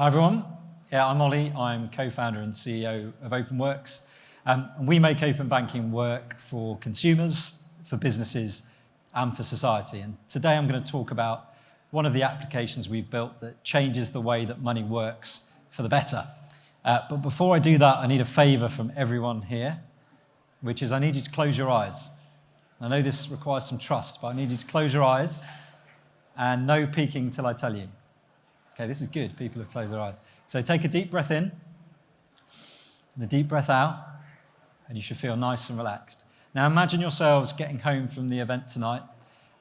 Hi everyone, I'm Ollie. I'm co-founder and CEO of OpenWrks. And we make open banking work for consumers, for businesses, and for society. And today I'm going to talk about one of the applications we've built that changes the way that money works for the better. But before I do that, I need a favor from everyone here, which is I need you to close your eyes. I know this requires some trust, but I need you to close your eyes and no peeking till I tell you. Okay, this is good. People have closed their eyes. So take a deep breath in and a deep breath out, and you should feel nice and relaxed. Now imagine yourselves getting home from the event tonight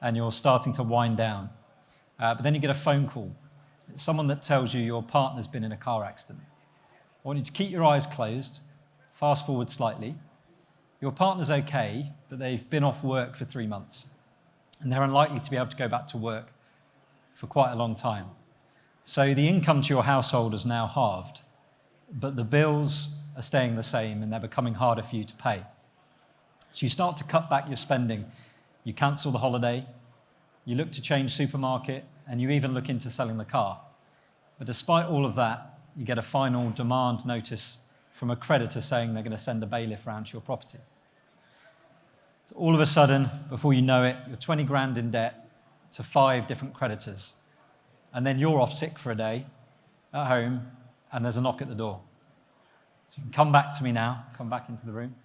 and you're starting to wind down. But then you get a phone call. It's someone that tells you your partner's been in a car accident. I want you to keep your eyes closed, fast forward slightly. Your partner's okay, but they've been off work for 3 months, and they're unlikely to be able to go back to work for quite a long time. So the income to your household is now halved, but the bills are staying the same and they're becoming harder for you to pay. So you start to cut back your spending. You cancel the holiday, you look to change supermarket, and you even look into selling the car. But despite all of that, you get a final demand notice from a creditor saying they're going to send a bailiff round to your property. So all of a sudden, before you know it, you're 20 grand in debt to 5 different creditors. And then you're off sick for a day at home, and there's a knock at the door. So you can come back to me now, come back into the room.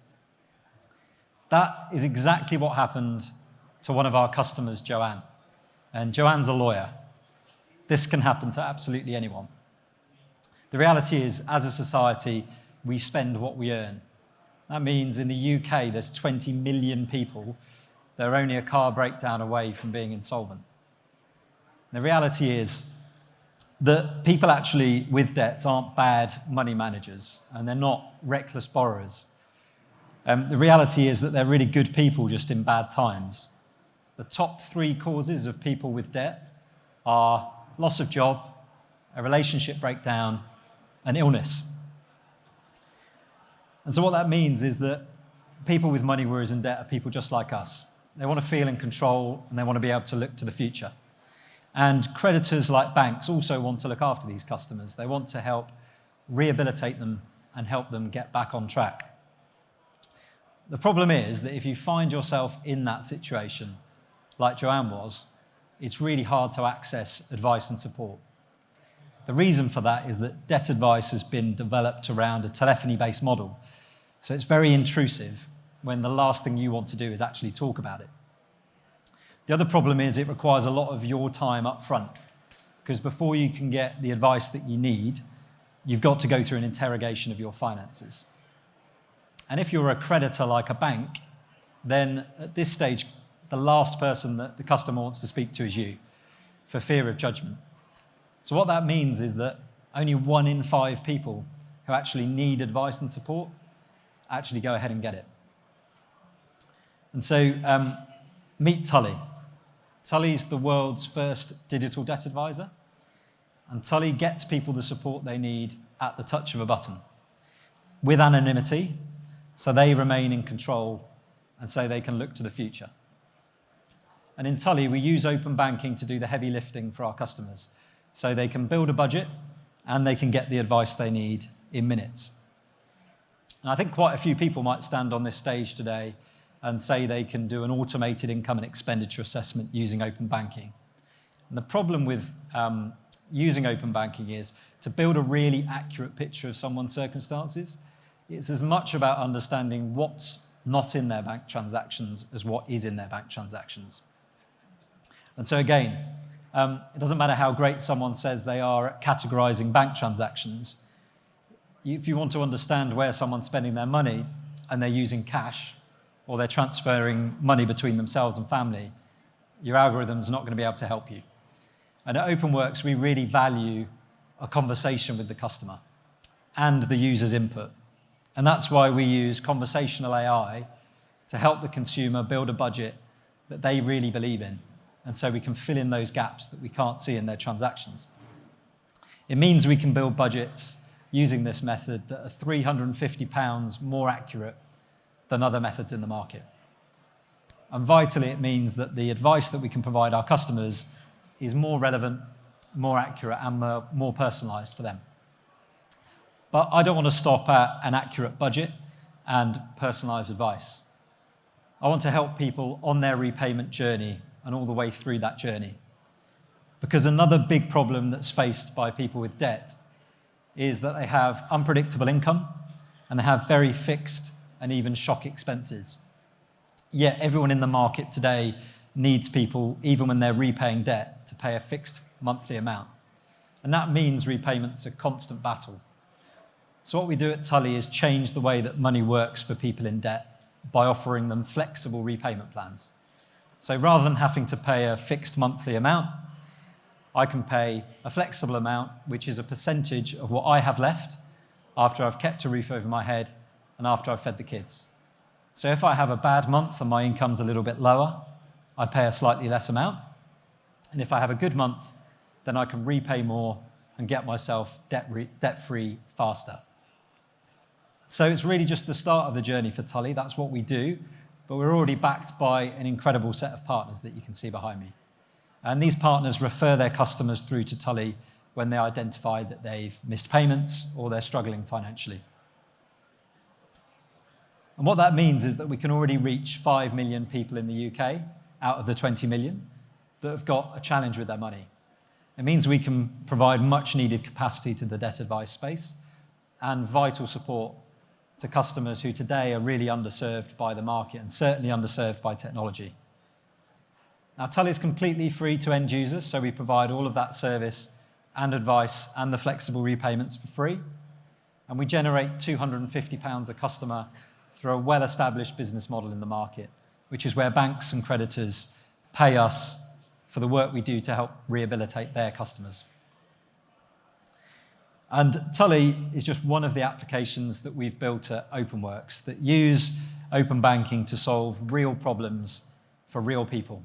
That is exactly what happened to one of our customers, Joanne. And Joanne's a lawyer. This can happen to absolutely anyone. The reality is, as a society, we spend what we earn. That means in the UK, there's 20 million people that are only a car breakdown away from being insolvent. The reality is that people actually with debts aren't bad money managers, and they're not reckless borrowers. The reality is that they're really good people just in bad times. The top 3 causes of people with debt are loss of job, a relationship breakdown, and illness. And so what that means is that people with money worries and debt are people just like us. They want to feel in control, and they want to be able to look to the future. And creditors like banks also want to look after these customers. They want to help rehabilitate them and help them get back on track. The problem is that if you find yourself in that situation, like Joanne was, it's really hard to access advice and support. The reason for that is that debt advice has been developed around a telephony-based model. So it's very intrusive when the last thing you want to do is actually talk about it. The other problem is it requires a lot of your time up front, because before you can get the advice that you need, you've got to go through an interrogation of your finances. And if you're a creditor like a bank, then at this stage, the last person that the customer wants to speak to is you, for fear of judgment. So what that means is that only 1 in 5 people who actually need advice and support actually go ahead and get it. And so meet Tully. Tully's the world's first digital debt advisor, and Tully gets people the support they need at the touch of a button, with anonymity, so they remain in control and so they can look to the future. And in Tully, we use open banking to do the heavy lifting for our customers, so they can build a budget and they can get the advice they need in minutes. And I think quite a few people might stand on this stage today and say they can do an automated income and expenditure assessment using open banking. And the problem with using open banking is to build a really accurate picture of someone's circumstances. It's as much about understanding what's not in their bank transactions as what is in their bank transactions. And so again, it doesn't matter how great someone says they are at categorizing bank transactions. If you want to understand where someone's spending their money and they're using cash, or they're transferring money between themselves and family, your algorithm's not going to be able to help you. And at OpenWrks, we really value a conversation with the customer and the user's input. And that's why we use conversational AI to help the consumer build a budget that they really believe in, and so we can fill in those gaps that we can't see in their transactions. It means we can build budgets using this method that are £350 more accurate than other methods in the market. And vitally, it means that the advice that we can provide our customers is more relevant more accurate and more personalised for them. But I don't want to stop at an accurate budget and personalised advice. I want to help people on their repayment journey and all the way through that journey. Because another big problem that's faced by people with debt is that they have unpredictable income and they have very fixed and even shock expenses. Yet everyone in the market today needs people, even when they're repaying debt, to pay a fixed monthly amount. And that means repayments are a constant battle. So what we do at Tully is change the way that money works for people in debt by offering them flexible repayment plans. So rather than having to pay a fixed monthly amount, I can pay a flexible amount, which is a percentage of what I have left after I've kept a roof over my head and after I've fed the kids. So if I have a bad month and my income's a little bit lower, I pay a slightly less amount. And if I have a good month, then I can repay more and get myself debt-free faster. So it's really just the start of the journey for Tully. That's what we do, but we're already backed by an incredible set of partners that you can see behind me. And these partners refer their customers through to Tully when they identify that they've missed payments or they're struggling financially. And what that means is that we can already reach 5 million people in the UK out of the 20 million that have got a challenge with their money. It means we can provide much needed capacity to the debt advice space and vital support to customers who today are really underserved by the market and certainly underserved by technology. Now, Tully is completely free to end users, so we provide all of that service and advice and the flexible repayments for free. And we generate £250 a customer through a well-established business model in the market, which is where banks and creditors pay us for the work we do to help rehabilitate their customers. And Tully is just one of the applications that we've built at OpenWrks that use open banking to solve real problems for real people.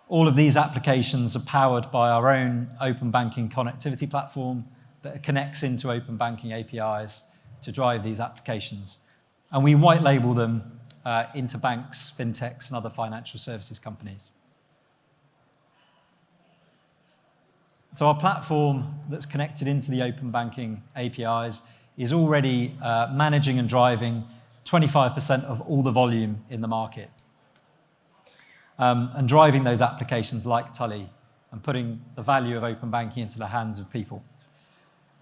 All of these applications are powered by our own open banking connectivity platform that connects into open banking APIs to drive these applications. And we white label them into banks, fintechs, and other financial services companies. So our platform that's connected into the open banking APIs is already managing and driving 25% of all the volume in the market. And driving those applications like Tully and putting the value of open banking into the hands of people.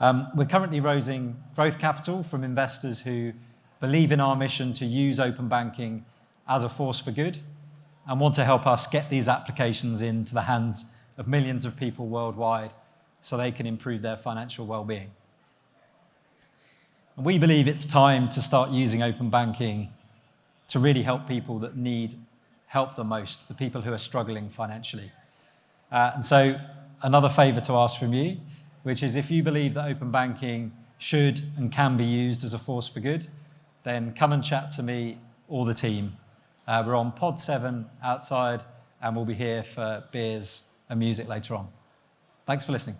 We're currently raising growth capital from investors who believe in our mission to use open banking as a force for good and want to help us get these applications into the hands of millions of people worldwide so they can improve their financial well-being. And we believe it's time to start using open banking to really help people that need help the most, the people who are struggling financially. And so another favour to ask from you, which is if you believe that open banking should and can be used as a force for good, then come and chat to me or the team. We're on Pod 7 outside, and we'll be here for beers and music later on. Thanks for listening.